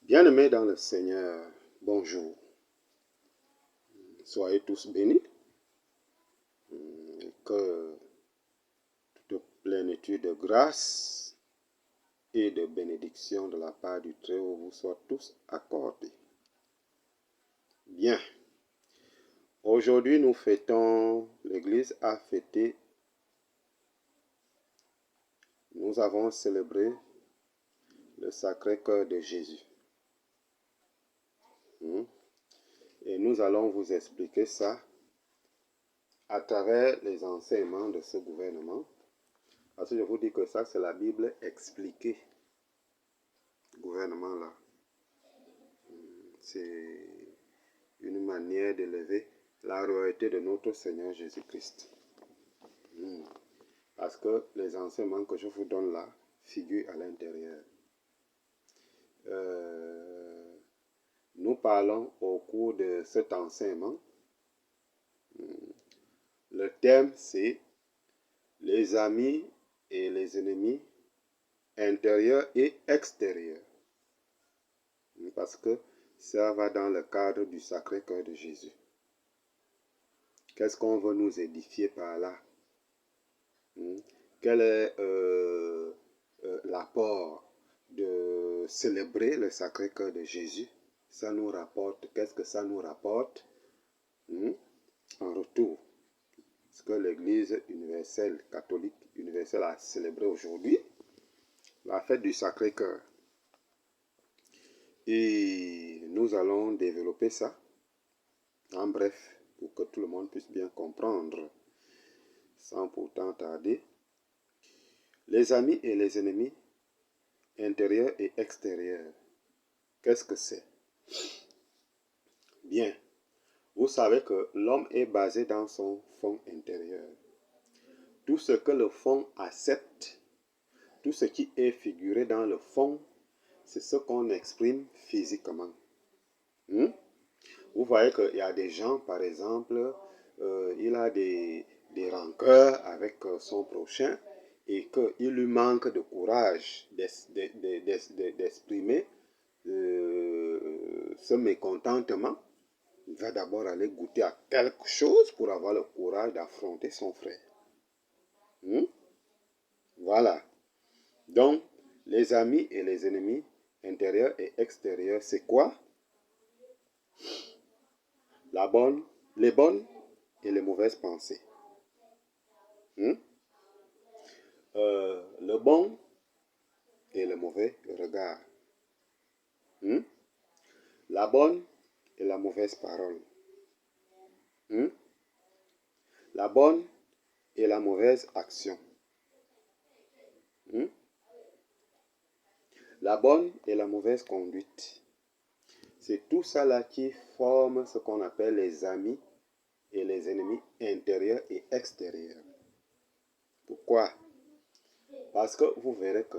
Bien-aimés dans le Seigneur, bonjour. Soyez tous bénis. Et que toute plénitude de grâce et de bénédiction de la part du Très-Haut vous soit tous accordée. Bien. Aujourd'hui, nous fêtons, l'Église a fêté, nous avons célébré le Sacré-Cœur de Jésus. Et nous allons vous expliquer ça à travers les enseignements de ce gouvernement. Parce que je vous dis que ça, c'est la Bible expliquée. Ce gouvernement-là. C'est une manière d'élever la royauté de notre Seigneur Jésus-Christ. Parce que les enseignements que je vous donne là figurent à l'intérieur. Nous parlons au cours de cet enseignement. Le thème, c'est les amis et les ennemis intérieurs et extérieurs. Parce que ça va dans le cadre du Sacré-Cœur de Jésus. Qu'est-ce qu'on veut nous édifier par là? Quel est l'apport de célébrer le Sacré-Cœur de Jésus? Ça nous rapporte, qu'est-ce que ça nous rapporte en retour? Ce que l'Église universelle, catholique universelle a célébré aujourd'hui, la fête du Sacré-Cœur. Et nous allons développer ça en bref pour que tout le monde puisse bien comprendre sans pourtant tarder. Les amis et les ennemis intérieurs et extérieurs. Qu'est-ce que c'est? Bien, vous savez que l'homme est basé dans son fond intérieur. Tout ce que le fond accepte, tout ce qui est figuré dans le fond, c'est ce qu'on exprime physiquement. Vous voyez qu'il y a des gens, par exemple, il a des rancœurs avec son prochain et qu'il lui manque de courage d'exprimer ce mécontentement. Il va d'abord aller goûter à quelque chose pour avoir le courage d'affronter son frère. Voilà. Donc, les amis et les ennemis intérieurs et extérieurs, c'est quoi? Les bonnes et les mauvaises pensées. Le bon et le mauvais regard. La bonne et la mauvaise parole. La bonne et la mauvaise action. La bonne et la mauvaise conduite. C'est tout ça là qui forme ce qu'on appelle les amis et les ennemis intérieurs et extérieurs. Pourquoi? Parce que vous verrez que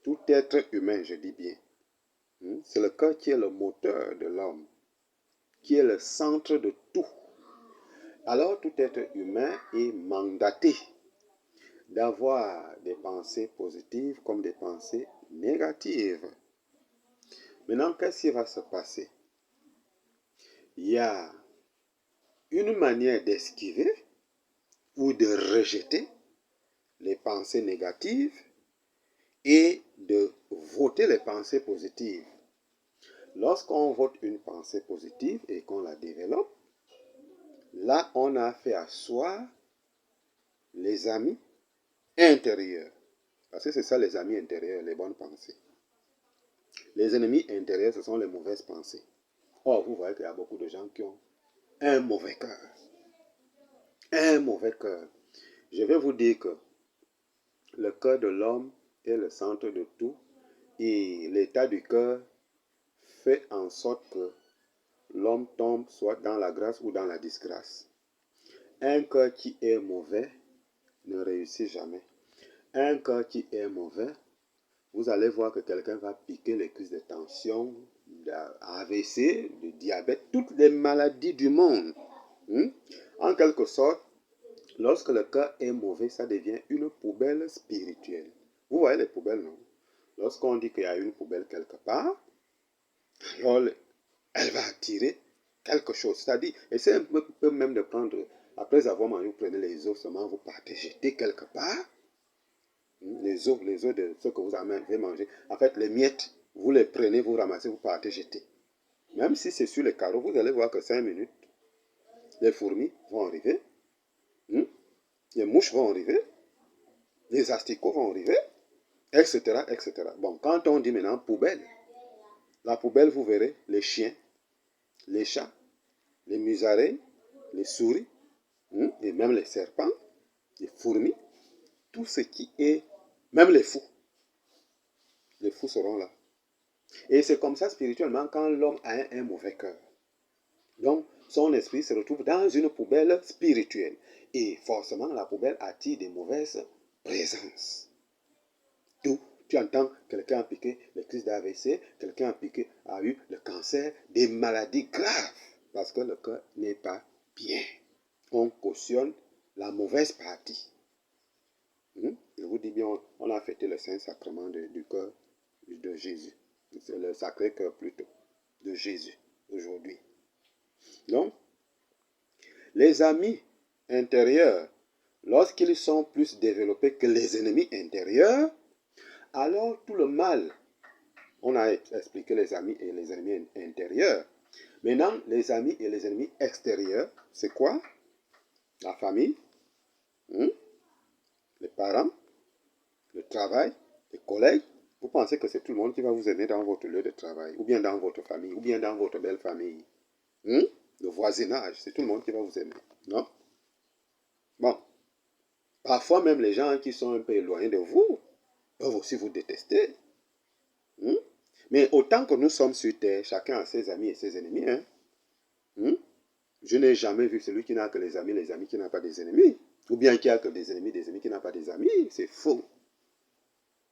tout être humain, je dis bien, c'est le cœur qui est le moteur de l'homme, qui est le centre de tout. Alors tout être humain est mandaté d'avoir des pensées positives comme des pensées négatives. Maintenant, qu'est-ce qui va se passer? Il y a une manière d'esquiver ou de rejeter les pensées négatives et de voter les pensées positives. Lorsqu'on vote une pensée positive et qu'on la développe, là, on a fait asseoir les amis intérieurs. Parce que c'est ça les amis intérieurs, les bonnes pensées. Les ennemis intérieurs, ce sont les mauvaises pensées. Or, vous voyez qu'il y a beaucoup de gens qui ont un mauvais cœur. Un mauvais cœur. Je vais vous dire que le cœur de l'homme est le centre de tout et l'état du cœur fait en sorte que l'homme tombe soit dans la grâce ou dans la disgrâce. Un cœur qui est mauvais ne réussit jamais. Un cœur qui est mauvais, vous allez voir que quelqu'un va piquer les crises de tension, d'AVC, de diabète, toutes les maladies du monde. En quelque sorte, lorsque le cœur est mauvais, ça devient une poubelle spirituelle. Vous voyez les poubelles, non? Lorsqu'on dit qu'il y a une poubelle quelque part, alors elle va attirer quelque chose. C'est-à-dire, essayez un peu même de prendre, après avoir mangé, vous prenez les os seulement, vous partez jeter quelque part. Les os de ce que vous avez mangé. En fait, les miettes, vous les prenez, vous ramassez, vous partez jeter. Même si c'est sur les carreaux, vous allez voir que 5 minutes, les fourmis vont arriver, les mouches vont arriver, les asticots vont arriver, etc., etc. Bon, quand on dit maintenant poubelle, la poubelle, vous verrez les chiens, les chats, les musaraignes, les souris, et même les serpents, les fourmis, tout ce qui est, même les fous seront là. Et c'est comme ça spirituellement quand l'homme a un mauvais cœur. Donc, son esprit se retrouve dans une poubelle spirituelle. Et forcément, la poubelle attire des mauvaises présences. D'où tu entends quelqu'un a piqué le crise d'AVC, quelqu'un a eu le cancer, des maladies graves. Parce que le cœur n'est pas bien. On cautionne la mauvaise partie. Je vous dis bien, on a fêté le Saint-Sacrement du cœur de Jésus. C'est le Sacré-Cœur plutôt, de Jésus, aujourd'hui. Donc, les amis intérieurs, lorsqu'ils sont plus développés que les ennemis intérieurs, alors tout le mal, on a expliqué les amis et les ennemis intérieurs. Maintenant, les amis et les ennemis extérieurs, c'est quoi? La famille, les parents, le travail, les collègues. Vous pensez que c'est tout le monde qui va vous aimer dans votre lieu de travail, ou bien dans votre famille, ou bien dans votre belle famille. Le voisinage, c'est tout le monde qui va vous aimer. Non? Bon. Parfois même les gens qui sont un peu éloignés de vous peuvent aussi vous détester. Mais autant que nous sommes sur terre, chacun a ses amis et ses ennemis. Je n'ai jamais vu celui qui n'a que les amis qui n'ont pas des ennemis. Ou bien qui a que des ennemis qui n'ont pas des amis. C'est faux.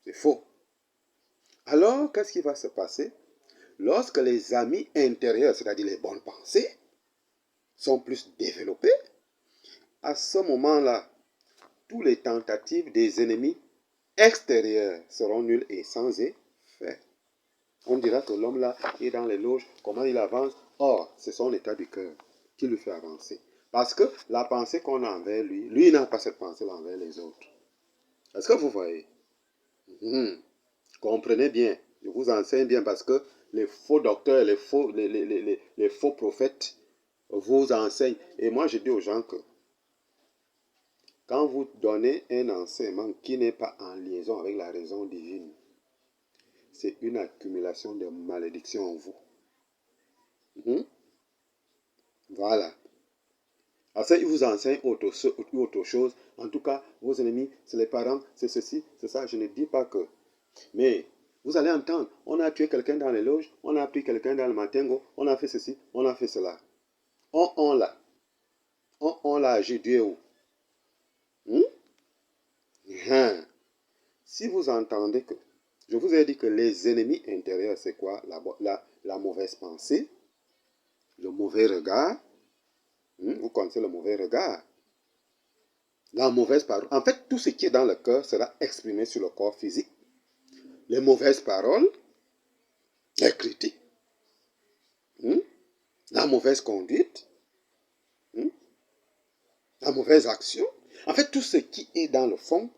C'est faux. Alors, qu'est-ce qui va se passer? Lorsque les amis intérieurs, c'est-à-dire les bonnes pensées, sont plus développés, à ce moment-là, toutes les tentatives des ennemis extérieurs seront nulles et sans effet. On dira que l'homme là est dans les loges, comment il avance? Or, c'est son état du cœur qui lui fait avancer. Parce que la pensée qu'on a envers lui, lui n'a pas cette pensée-là envers les autres. Est-ce que vous voyez? Comprenez bien, je vous enseigne bien parce que les faux docteurs, les faux prophètes vous enseignent. Et moi, je dis aux gens que quand vous donnez un enseignement qui n'est pas en liaison avec la raison divine, c'est une accumulation de malédictions en vous. Voilà. Après, il vous enseigne autre chose. En tout cas, vos ennemis, c'est les parents, c'est ceci, c'est ça. Je ne dis pas que. Mais vous allez entendre, on a tué quelqu'un dans les loges, on a pris quelqu'un dans le matingo, on a fait ceci, on a fait cela. On l'a agi, Dieu où? Si vous entendez que, je vous ai dit que les ennemis intérieurs, c'est quoi? La mauvaise pensée, le mauvais regard. Vous connaissez le mauvais regard. La mauvaise parole. En fait, tout ce qui est dans le cœur sera exprimé sur le corps physique. Les mauvaises paroles, les critiques, la mauvaise conduite, la mauvaise action. En fait, tout ce qui est dans le fond,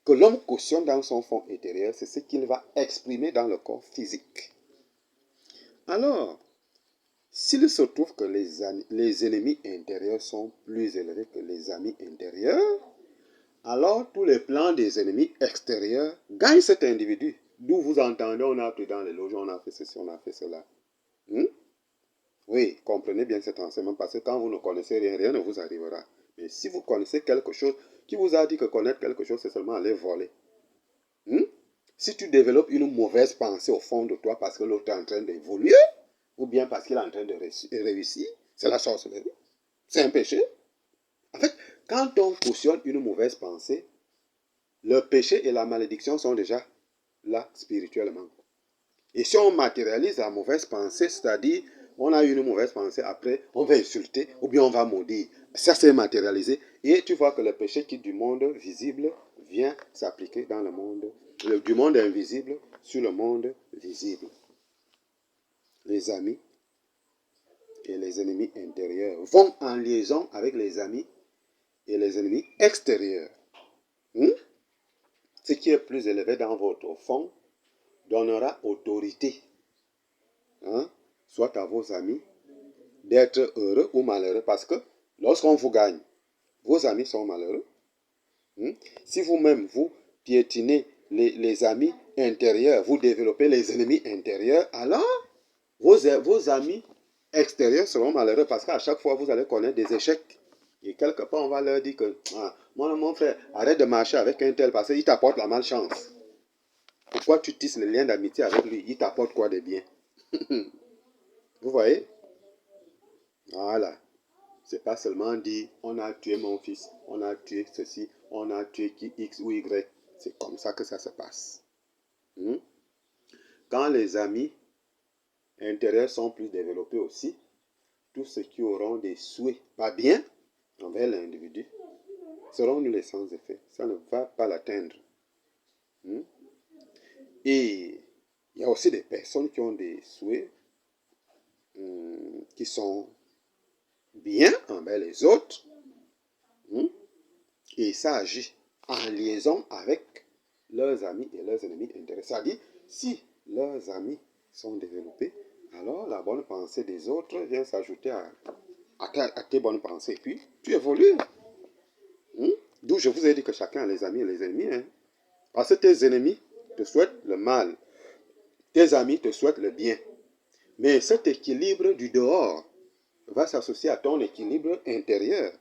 que l'homme cautionne dans son fond intérieur, c'est ce qu'il va exprimer dans le corps physique. Alors, s'il se trouve que les ennemis intérieurs sont plus élevés que les amis intérieurs, alors tous les plans des ennemis extérieurs gagnent cet individu. D'où vous entendez, on a pris dans les loges, on a fait ceci, on a fait cela. Oui, comprenez bien cet enseignement parce que quand vous ne connaissez rien, rien ne vous arrivera. Mais si vous connaissez quelque chose, qui vous a dit que connaître quelque chose, c'est seulement aller voler? Si tu développes une mauvaise pensée au fond de toi parce que l'autre est en train d'évoluer, ou bien parce qu'il est en train de réussir, c'est la sorcellerie. C'est un péché. En fait, quand on cautionne une mauvaise pensée, le péché et la malédiction sont déjà là spirituellement. Et si on matérialise la mauvaise pensée, c'est-à-dire on a une mauvaise pensée, après on va insulter ou bien on va maudire. Ça c'est matérialisé et tu vois que le péché qui du monde visible vient s'appliquer dans le monde, du monde invisible sur le monde visible. les amis et les ennemis intérieurs vont en liaison avec les amis et les ennemis extérieurs. Ce qui est plus élevé dans votre fond donnera autorité, soit à vos amis, d'être heureux ou malheureux, parce que lorsqu'on vous gagne, vos amis sont malheureux. Si vous-même, vous piétinez les amis intérieurs, vous développez les ennemis intérieurs, alors vos amis extérieurs seront malheureux, parce qu'à chaque fois, vous allez connaître des échecs. Et quelque part, on va leur dire que, mon frère, arrête de marcher avec un tel parce qu'il t'apporte la malchance. Pourquoi tu tisses le lien d'amitié avec lui? Il t'apporte quoi de bien? Vous voyez? Voilà. C'est pas seulement dire, on a tué mon fils, on a tué ceci, on a tué qui X ou Y. C'est comme ça que ça se passe. Quand les amis intérieurs sont plus développés aussi, tous ceux qui auront des souhaits pas bien envers l'individu seront nuls et sans effet. Ça ne va pas l'atteindre. Et il y a aussi des personnes qui ont des souhaits qui sont bien envers les autres. Et ça agit en liaison avec leurs amis et leurs ennemis intérieurs. C'est-à-dire, si leurs amis sont développés, alors la bonne pensée des autres vient s'ajouter à tes bonnes pensées. Et puis, tu évolues. D'où je vous ai dit que chacun a les amis et les ennemis. Parce que tes ennemis te souhaitent le mal. Tes amis te souhaitent le bien. Mais cet équilibre du dehors va s'associer à ton équilibre intérieur.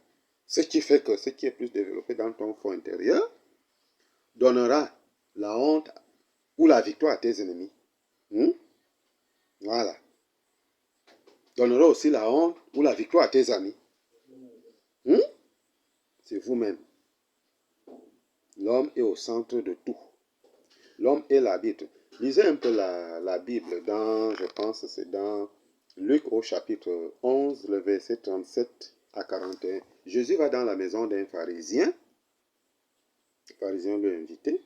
Ce qui fait que ce qui est plus développé dans ton fond intérieur donnera la honte ou la victoire à tes ennemis. Voilà. Donnera aussi la honte ou la victoire à tes amis. C'est vous-même. L'homme est au centre de tout. L'homme est l'arbitre. Lisez un peu la Bible dans, je pense, c'est dans Luc au chapitre 11, le verset 37 à 41. Jésus va dans la maison d'un pharisien. Le pharisien l'a invité.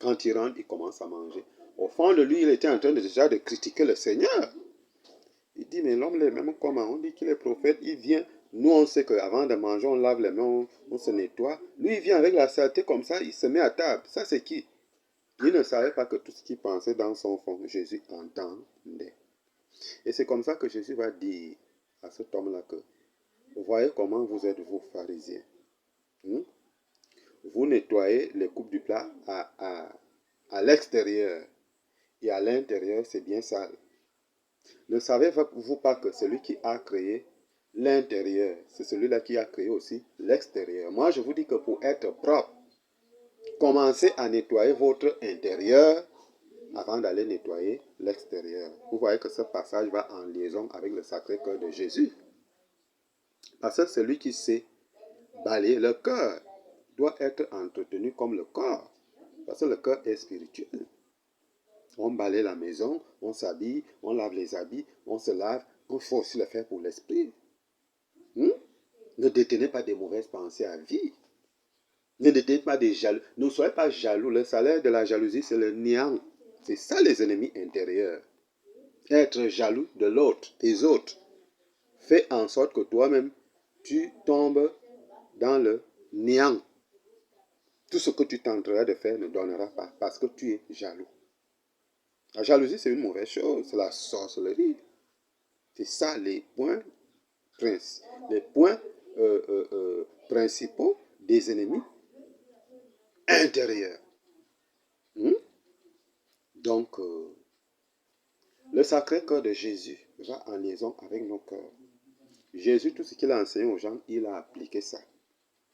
Quand il rentre, il commence à manger. Au fond de lui, il était en train déjà de critiquer le Seigneur. Il dit, mais l'homme est même comment? On dit qu'il est prophète, il vient. Nous, on sait qu'avant de manger, on lave les mains, on se nettoie. Lui, il vient avec la saleté comme ça, il se met à table. Ça, c'est qui? Il ne savait pas que tout ce qu'il pensait dans son fond, Jésus entendait. Et c'est comme ça que Jésus va dire à cet homme-là que, vous voyez comment vous êtes, vous, pharisiens. Vous nettoyez les coupes du plat à l'extérieur. Et à l'intérieur, c'est bien sale. Ne savez-vous pas que celui qui a créé l'intérieur, c'est celui-là qui a créé aussi l'extérieur? Moi, je vous dis que pour être propre, commencez à nettoyer votre intérieur avant d'aller nettoyer l'extérieur. Vous voyez que ce passage va en liaison avec le Sacré-Cœur de Jésus. Parce que celui qui sait balayer le cœur doit être entretenu comme le corps. Parce que le cœur est spirituel. On balaye la maison, on s'habille, on lave les habits, on se lave. Il faut aussi le faire pour l'esprit. Ne détenez pas des mauvaises pensées à vie. Ne détenez pas des jaloux. Ne soyez pas jaloux. Le salaire de la jalousie, c'est le néant. C'est ça les ennemis intérieurs. Être jaloux de l'autre, des autres, fait en sorte que toi-même, tu tombes dans le néant. Tout ce que tu tenteras de faire ne donnera pas parce que tu es jaloux. La jalousie, c'est une mauvaise chose. C'est la sorcellerie. C'est ça les points principaux des ennemis intérieurs. Donc, le Sacré-Cœur de Jésus va en liaison avec nos cœurs. Jésus, tout ce qu'il a enseigné aux gens, il a appliqué ça.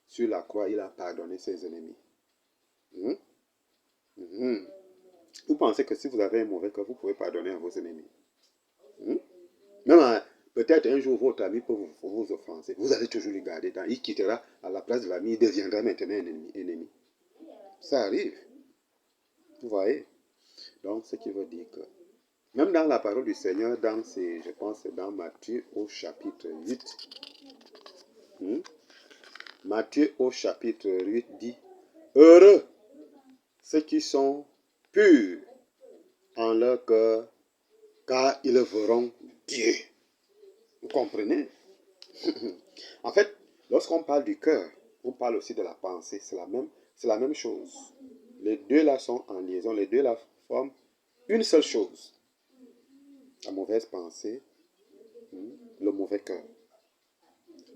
Sur la croix, il a pardonné ses ennemis. Vous pensez que si vous avez un mauvais cœur, vous pouvez pardonner à vos ennemis? Même peut-être un jour, votre ami peut vous offenser. Vous allez toujours lui garder. Il quittera à la place de l'ami, il deviendra maintenant un ennemi. Ça arrive. Vous voyez? Donc, ce qui veut dire que, même dans la parole du Seigneur, je pense c'est dans Matthieu au chapitre 8. Matthieu au chapitre 8 dit, heureux ceux qui sont purs en leur cœur, car ils verront Dieu. Vous comprenez? En fait, lorsqu'on parle du cœur, on parle aussi de la pensée. C'est la même chose. Les deux là sont en liaison. Les deux là forment une seule chose. La mauvaise pensée, le mauvais cœur.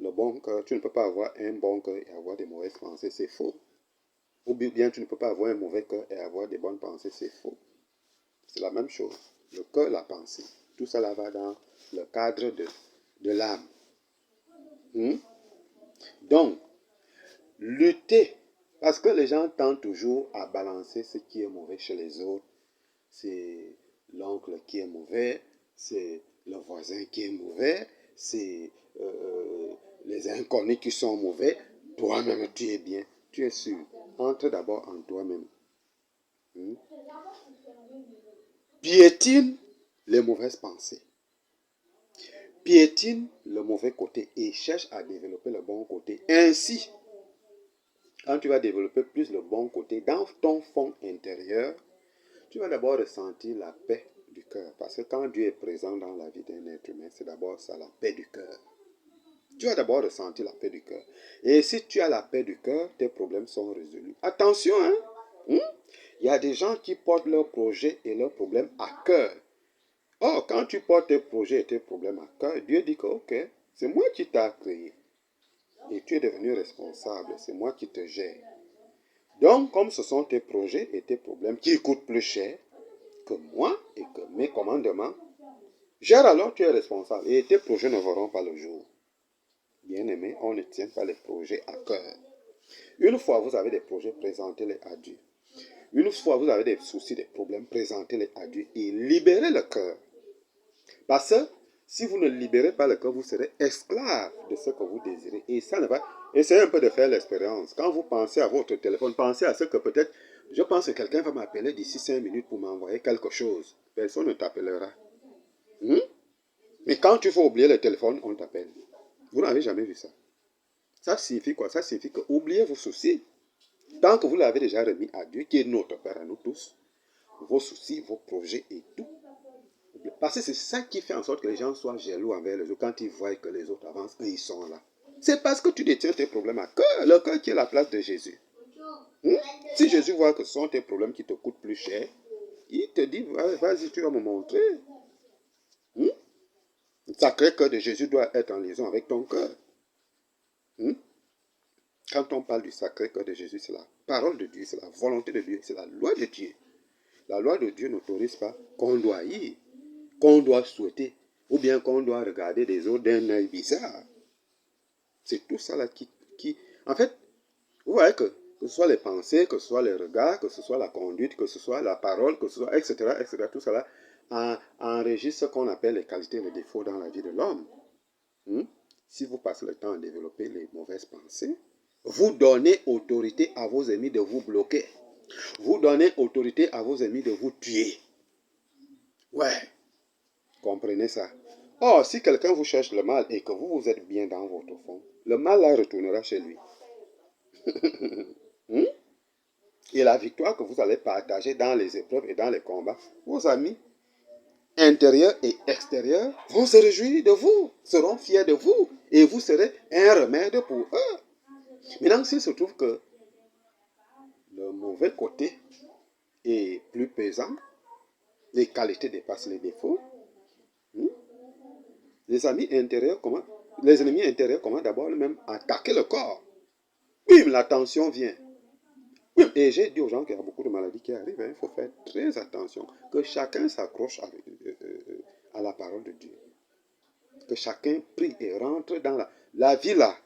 Le bon cœur, tu ne peux pas avoir un bon cœur et avoir des mauvaises pensées, c'est faux. Ou bien tu ne peux pas avoir un mauvais cœur et avoir des bonnes pensées, c'est faux. C'est la même chose. Le cœur, la pensée. Tout cela va dans le cadre de l'âme. Donc, lutter, parce que les gens tentent toujours à balancer ce qui est mauvais chez les autres. C'est l'oncle qui est mauvais, c'est le voisin qui est mauvais, c'est les inconnus qui sont mauvais. Toi-même, tu es bien, tu es sûr. Entre d'abord en toi-même. Piétine les mauvaises pensées. Piétine le mauvais côté et cherche à développer le bon côté. Ainsi, quand tu vas développer plus le bon côté dans ton fond intérieur, tu vas d'abord ressentir la paix du cœur. Parce que quand Dieu est présent dans la vie d'un être humain, c'est d'abord ça, la paix du cœur. Tu vas d'abord ressentir la paix du cœur. Et si tu as la paix du cœur, tes problèmes sont résolus. Attention, hein? Il y a des gens qui portent leurs projets et leurs problèmes à cœur. Or, quand tu portes tes projets et tes problèmes à cœur, Dieu dit que, ok, c'est moi qui t'ai créé. Et tu es devenu responsable. C'est moi qui te gère. Donc, comme ce sont tes projets et tes problèmes qui coûtent plus cher que moi et que mes commandements, gère alors, tu es responsable. Et tes projets ne verront pas le jour. Bien-aimé, on ne tient pas les projets à cœur. Une fois vous avez des projets, présentez-les à Dieu. Une fois vous avez des soucis, des problèmes, présentez-les à Dieu et libérez le cœur. Parce que si vous ne libérez pas le cœur, vous serez esclave de ce que vous désirez. Et ça ne va. Essayez un peu de faire l'expérience. Quand vous pensez à votre téléphone, pensez à ce que peut-être, je pense que quelqu'un va m'appeler d'ici 5 minutes pour m'envoyer quelque chose. Personne ne t'appellera. Mais quand tu vas oublier le téléphone, on t'appelle. Vous n'avez jamais vu ça. Ça signifie quoi? Ça signifie que oubliez vos soucis. Tant que vous l'avez déjà remis à Dieu, qui est notre Père à nous tous, vos soucis, vos projets et tout. Parce que c'est ça qui fait en sorte que les gens soient jaloux envers les autres quand ils voient que les autres avancent et ils sont là. C'est parce que tu détiens tes problèmes à cœur, le cœur qui est la place de Jésus. Si Jésus voit que ce sont tes problèmes qui te coûtent plus cher, il te dit, vas-y, tu vas me montrer. Le sacré cœur de Jésus doit être en liaison avec ton cœur. Quand on parle du sacré cœur de Jésus, c'est la parole de Dieu, c'est la volonté de Dieu, c'est la loi de Dieu. La loi de Dieu n'autorise pas qu'on doit haïr, qu'on doit souhaiter, ou bien qu'on doit regarder les autres d'un œil bizarre. C'est tout ça là qui... En fait, vous voyez que ce soit les pensées, que ce soit les regards, que ce soit la conduite, que ce soit la parole, que ce soit, etc., tout ça là, enregistre ce qu'on appelle les qualités et les défauts dans la vie de l'homme. Si vous passez le temps à développer les mauvaises pensées, vous donnez autorité à vos ennemis de vous bloquer. Vous donnez autorité à vos ennemis de vous tuer. Ouais, comprenez ça. Or, si quelqu'un vous cherche le mal et que vous êtes bien dans votre fond, le mal là retournera chez lui. Et la victoire que vous allez partager dans les épreuves et dans les combats, vos amis intérieurs et extérieurs vont se réjouir de vous, seront fiers de vous, et vous serez un remède pour eux. Maintenant, s'il se trouve que le mauvais côté est plus pesant, les qualités dépassent les défauts, les ennemis intérieurs commencent d'abord même à attaquer le corps. Bim, la tension vient. Et j'ai dit aux gens qu'il y a beaucoup de maladies qui arrivent, il faut faire très attention, que chacun s'accroche à la parole de Dieu. Que chacun prie et rentre dans la vie là.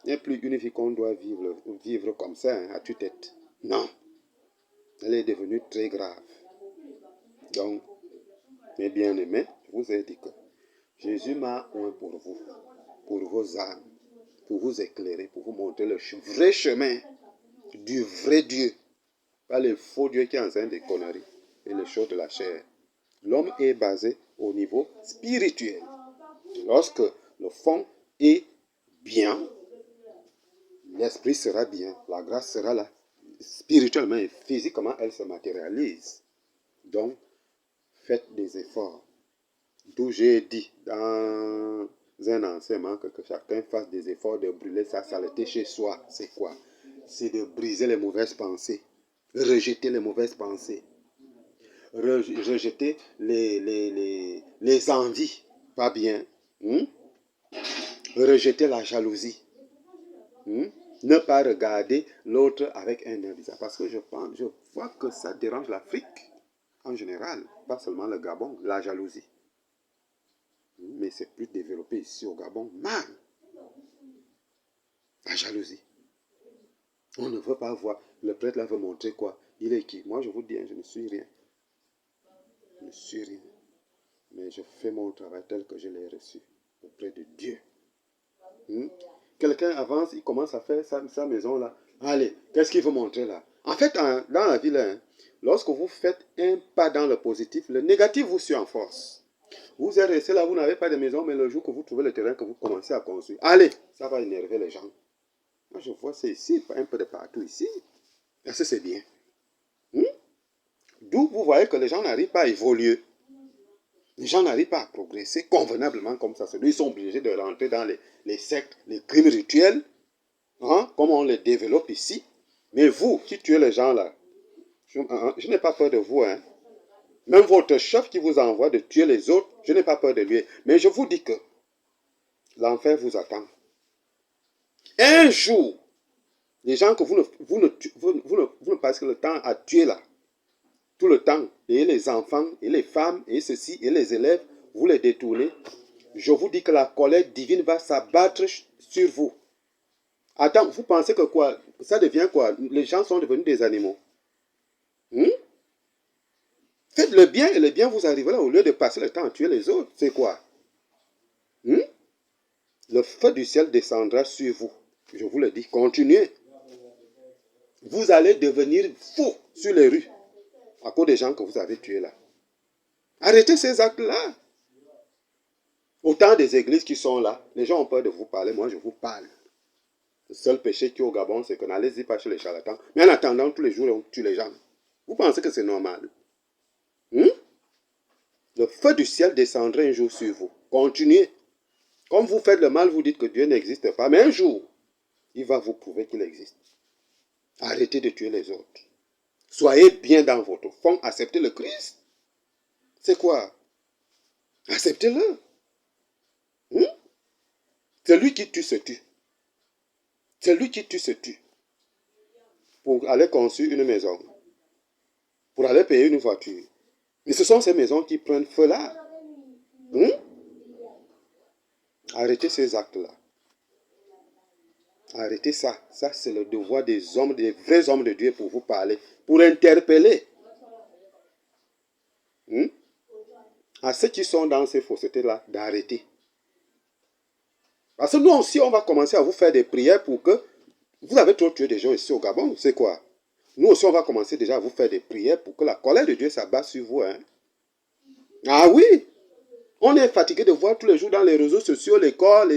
Il n'y a plus une vie qu'on doit vivre comme ça, à tue-tête. Non. Elle est devenue très grave. Donc, mes bien-aimés, je vous ai dit que Jésus m'a oint pour vous, pour vos âmes, pour vous éclairer, pour vous montrer le vrai chemin du vrai Dieu. Pas le faux Dieu qui enseigne des conneries et les choses de la chair. L'homme est basé au niveau spirituel. Lorsque le fond est bien, l'esprit sera bien, la grâce sera là. Spirituellement et physiquement, elle se matérialise. Donc, faites des efforts. D'où j'ai dit dans un enseignement que chacun fasse des efforts de brûler sa saleté chez soi. C'est quoi? C'est de briser les mauvaises pensées, rejeter les mauvaises pensées, rejeter les envies, pas bien, rejeter la jalousie, ne pas regarder l'autre avec un œil bizarre. Parce que je vois que ça dérange l'Afrique en général, pas seulement le Gabon, la jalousie. Mais c'est plus développé ici au Gabon. Man, la jalousie. On ne veut pas voir. Le prêtre là veut montrer quoi? Il est qui? Moi je vous dis, je ne suis rien. Je ne suis rien. Mais je fais mon travail tel que je l'ai reçu auprès de Dieu. Quelqu'un avance, il commence à faire sa maison là. Allez, qu'est-ce qu'il veut montrer là? En fait, dans la vie là, lorsque vous faites un pas dans le positif, le négatif vous suit en force. Vous êtes resté là, vous n'avez pas de maison, mais le jour que vous trouvez le terrain, que vous commencez à construire, allez, ça va énerver les gens. Moi, je vois c'est ici, un peu de partout ici. Est-ce que c'est bien? D'où vous voyez que les gens n'arrivent pas à évoluer. Les gens n'arrivent pas à progresser convenablement comme ça. Ils sont obligés de rentrer dans les sectes, les crimes rituels, comme on les développe ici. Mais vous, qui tuez les gens là, je n'ai pas peur de vous. Même votre chef qui vous envoie de tuer les autres, je n'ai pas peur de lui. Mais je vous dis que l'enfer vous attend. Un jour, les gens que vous ne passez le temps à tuer là, tout le temps, et les enfants, et les femmes, et ceci, et les élèves, vous les détournez, je vous dis que la colère divine va s'abattre sur vous. Attends, vous pensez que quoi? Ça devient quoi? Les gens sont devenus des animaux. Faites le bien et le bien vous arrivera au lieu de passer le temps à tuer les autres. C'est quoi? Le feu du ciel descendra sur vous. Je vous le dis, continuez. Vous allez devenir fous sur les rues à cause des gens que vous avez tués là. Arrêtez ces actes-là. Autant des églises qui sont là, les gens ont peur de vous parler, moi je vous parle. Le seul péché qui est au Gabon, c'est que n'allez-y pas chez les charlatans. Mais en attendant, tous les jours, on tue les gens. Vous pensez que c'est normal? Le feu du ciel descendra un jour sur vous. Continuez. Comme vous faites le mal, vous dites que Dieu n'existe pas. Mais un jour, il va vous prouver qu'il existe. Arrêtez de tuer les autres. Soyez bien dans votre fond. Acceptez le Christ. C'est quoi? Acceptez-le. Celui qui tue se tue. Celui qui tue se tue. Pour aller construire une maison. Pour aller payer une voiture. Mais ce sont ces maisons qui prennent feu là. Arrêtez ces actes-là. Arrêtez ça. Ça, c'est le devoir des hommes, des vrais hommes de Dieu pour vous parler. Pour interpeller. À ceux qui sont dans ces faussetés-là, d'arrêter. Parce que nous aussi, on va commencer à vous faire des prières pour que... Vous avez trop tué des gens ici au Gabon, c'est quoi? Nous aussi, on va commencer déjà à vous faire des prières pour que la colère de Dieu s'abatte sur vous. Ah oui! On est fatigué de voir tous les jours dans les réseaux sociaux, les corps,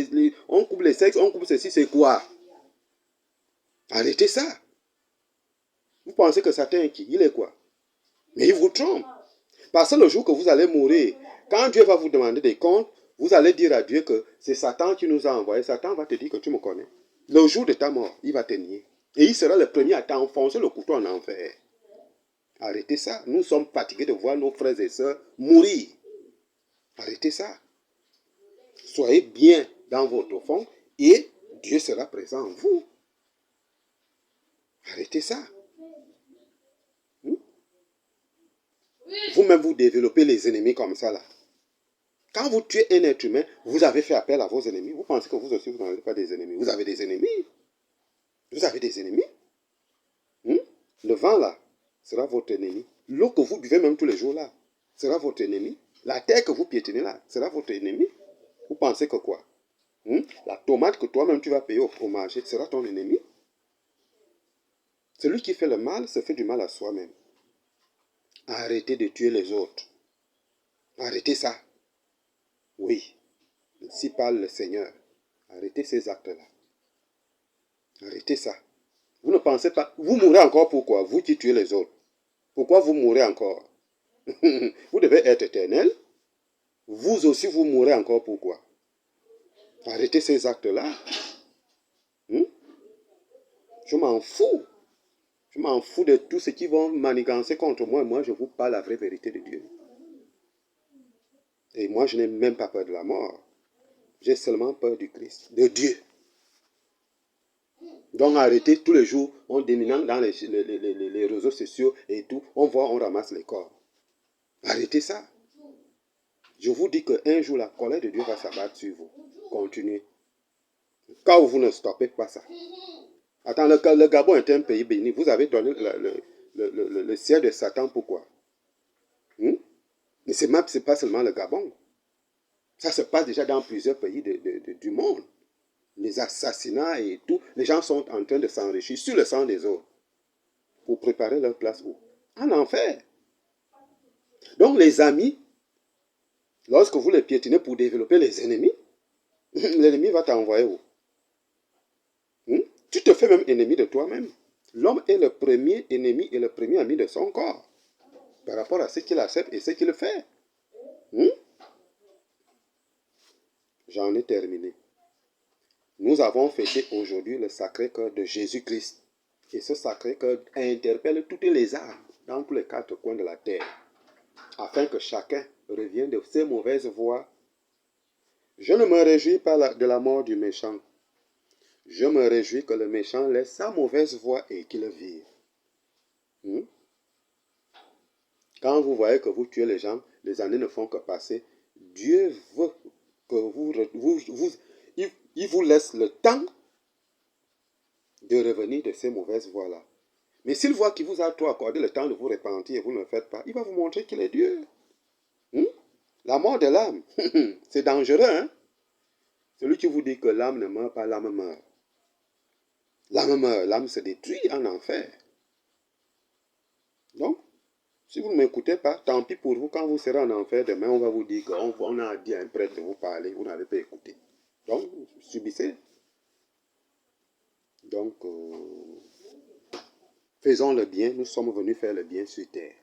on coupe les sexes, on coupe ceci, c'est quoi? Arrêtez ça. Vous pensez que Satan est qui? Il est quoi? Mais il vous trompe. Parce que le jour que vous allez mourir, quand Dieu va vous demander des comptes, vous allez dire à Dieu que c'est Satan qui nous a envoyés. Satan va te dire que tu me connais. Le jour de ta mort, il va te nier. Et il sera le premier à t'enfoncer le couteau en enfer. Arrêtez ça. Nous sommes fatigués de voir nos frères et sœurs mourir. Arrêtez ça. Soyez bien dans votre fond et Dieu sera présent en vous. Arrêtez ça. Vous-même, vous développez les ennemis comme ça là. Quand vous tuez un être humain, vous avez fait appel à vos ennemis. Vous pensez que vous aussi, vous n'avez pas des ennemis. Vous avez des ennemis. Vous avez des ennemis. Le vent là sera votre ennemi. L'eau que vous buvez même tous les jours là sera votre ennemi. La terre que vous piétinez là sera votre ennemi. Vous pensez que quoi? La tomate que toi-même tu vas payer au marché sera ton ennemi. Celui qui fait le mal se fait du mal à soi-même. Arrêtez de tuer les autres. Arrêtez ça. Oui. Ainsi parle le Seigneur. Arrêtez ces actes-là. Arrêtez ça. Vous ne pensez pas... Vous mourrez encore pourquoi? Vous qui tuez les autres. Pourquoi vous mourrez encore? Vous devez être éternel. vous aussi vous mourrez encore pourquoi? Arrêtez ces actes-là. Hmm? Je m'en fous. Je m'en fous de tous ceux qui vont manigancer contre moi. Moi, je vous parle la vraie vérité de Dieu. Et moi, je n'ai même pas peur de la mort. J'ai seulement peur du Christ, de Dieu. Donc arrêtez tous les jours, on déminant dans les réseaux sociaux et tout, on voit, on ramasse les corps. Arrêtez ça. Je vous dis qu'un jour, la colère de Dieu va s'abattre sur vous. Continuez. Quand vous ne stoppez pas ça. Attends, le Gabon est un pays béni. Vous avez donné le ciel de Satan, pourquoi? Mais ce n'est pas seulement le Gabon. Ça se passe déjà dans plusieurs pays du monde. Les assassinats et tout. Les gens sont en train de s'enrichir sur le sang des autres. Pour préparer leur place où? En enfer. Donc les amis, lorsque vous les piétinez pour développer les ennemis, l'ennemi va t'envoyer où? Tu te fais même ennemi de toi-même. L'homme est le premier ennemi et le premier ami de son corps. Par rapport à ce qu'il accepte et ce qu'il fait. J'en ai terminé. Nous avons fêté aujourd'hui le Sacré-Cœur de Jésus-Christ. Et ce Sacré-Cœur interpelle toutes les âmes dans tous les quatre coins de la terre, afin que chacun revienne de ses mauvaises voies. Je ne me réjouis pas de la mort du méchant. Je me réjouis que le méchant laisse sa mauvaise voie et qu'il vive. Quand vous voyez que vous tuez les gens, les années ne font que passer. Dieu veut que il vous laisse le temps de revenir de ces mauvaises voies-là. Mais s'il voit qu'il vous a trop accordé le temps de vous repentir et vous ne le faites pas, il va vous montrer qu'il est Dieu. La mort de l'âme, c'est dangereux, hein? Celui qui vous dit que l'âme ne meurt pas, l'âme meurt. L'âme meurt, l'âme se détruit en enfer. Donc, si vous ne m'écoutez pas, tant pis pour vous. Quand vous serez en enfer demain, on va vous dire qu'on a dit à un prêtre de vous parler, vous n'avez pas écouté. Donc, subissez. Donc, faisons le bien. Nous sommes venus faire le bien sur terre.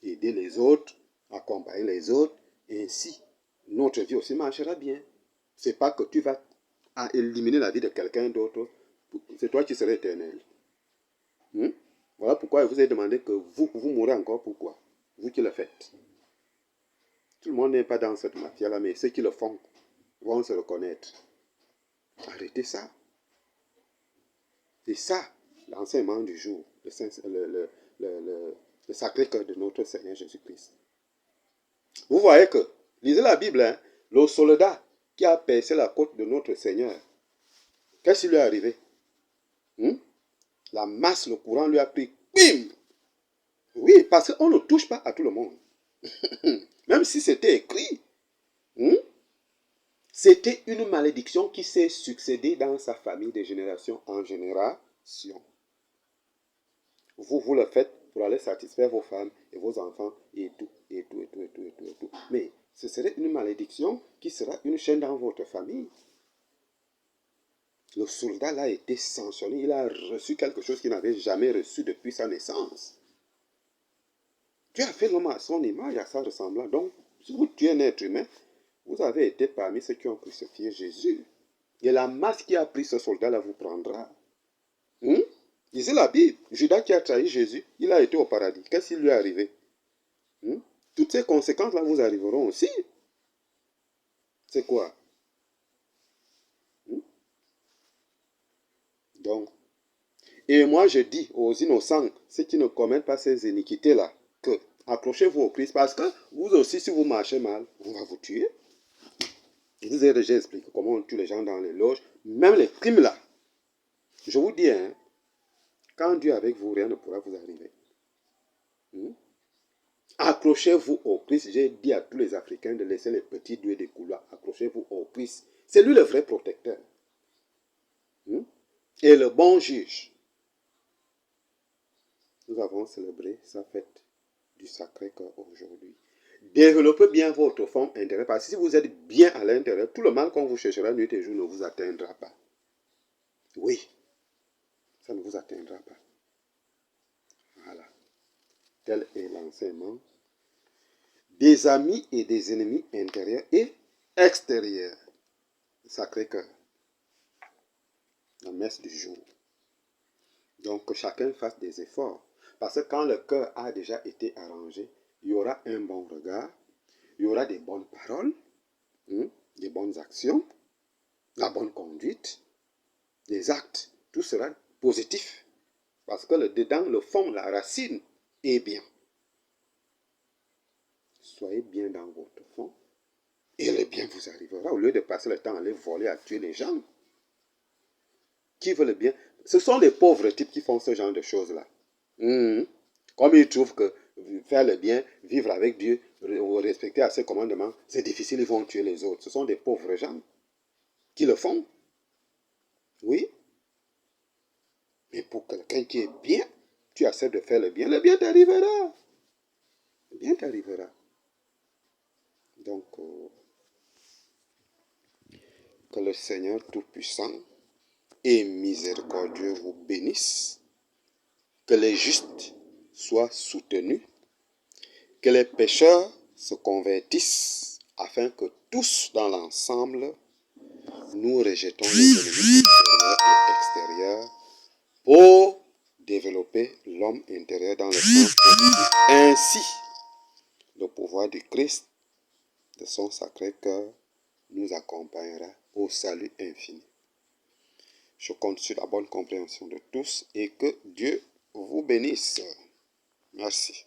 Aider les autres, accompagner les autres, et ainsi, notre vie aussi marchera bien. C'est pas que tu vas éliminer la vie de quelqu'un d'autre. C'est toi qui seras éternel. Voilà pourquoi je vous ai demandé que vous mourrez encore. Pourquoi? Vous qui le faites. Tout le monde n'est pas dans cette mafia-là, mais ceux qui le font vont se reconnaître. Arrêtez ça. C'est ça, l'enseignement du jour, le Sacré-Cœur de notre Seigneur Jésus-Christ. Vous voyez que, lisez la Bible, hein, le soldat qui a percé la côte de notre Seigneur, qu'est-ce qui lui est arrivé? La masse, le courant lui a pris, bim! Oui, parce qu'on ne touche pas à tout le monde. Même si c'était écrit, c'était une malédiction qui s'est succédée dans sa famille de génération en génération. Vous le faites pour aller satisfaire vos femmes et vos enfants et tout. Mais ce serait une malédiction qui sera une chaîne dans votre famille. Le soldat là a été sanctionné, il a reçu quelque chose qu'il n'avait jamais reçu depuis sa naissance. Dieu a fait l'homme à son image, à sa ressemblance. Donc, si vous tuez un être humain, vous avez été parmi ceux qui ont crucifié Jésus. Et la masse qui a pris ce soldat-là vous prendra. Lisez la Bible. Judas qui a trahi Jésus, il a été au paradis. Qu'est-ce qui lui est arrivé? Toutes ces conséquences-là vous arriveront aussi. C'est quoi? Donc, et moi je dis aux innocents, ceux qui ne commettent pas ces iniquités-là, que accrochez-vous au Christ parce que vous aussi, si vous marchez mal, on va vous tuer. Je vous ai déjà expliqué comment on tue les gens dans les loges, même les crimes là. Je vous dis, hein, quand Dieu est avec vous, rien ne pourra vous arriver. Accrochez-vous au Christ. J'ai dit à tous les Africains de laisser les petits doués des couloirs. Accrochez-vous au Christ. C'est lui le vrai protecteur. Et le bon juge. Nous avons célébré sa fête du Sacré-Cœur aujourd'hui. Développez bien votre fond intérieur. Parce que si vous êtes bien à l'intérieur, tout le mal qu'on vous cherchera nuit et jour ne vous atteindra pas. Oui, ça ne vous atteindra pas. Voilà. Tel est l'enseignement des amis et des ennemis intérieurs et extérieurs. Sacré-Cœur, la messe du jour. Donc que chacun fasse des efforts. Parce que quand le cœur a déjà été arrangé, il y aura un bon regard, il y aura des bonnes paroles, des bonnes actions, la bonne conduite, des actes. Tout sera positif. Parce que le dedans, le fond, la racine est bien. Soyez bien dans votre fond et le bien vous arrivera. Au lieu de passer le temps à aller voler, à tuer les gens. Qui veut le bien? Ce sont les pauvres types qui font ce genre de choses-là. Comme ils trouvent que faire le bien, vivre avec Dieu, respecter à ses commandements, c'est difficile, ils vont tuer les autres. Ce sont des pauvres gens qui le font. Oui. Mais pour quelqu'un qui est bien, tu acceptes de faire le bien t'arrivera. Le bien t'arrivera. Donc, que le Seigneur Tout-Puissant et miséricordieux vous bénisse, que les justes soient soutenus, que les pécheurs se convertissent, afin que tous dans l'ensemble, nous rejetons les ennemis intérieurs et extérieurs pour développer l'homme intérieur dans le sens positif. Ainsi, le pouvoir du Christ, de son Sacré-Cœur, nous accompagnera au salut infini. Je compte sur la bonne compréhension de tous et que Dieu vous bénisse. Merci.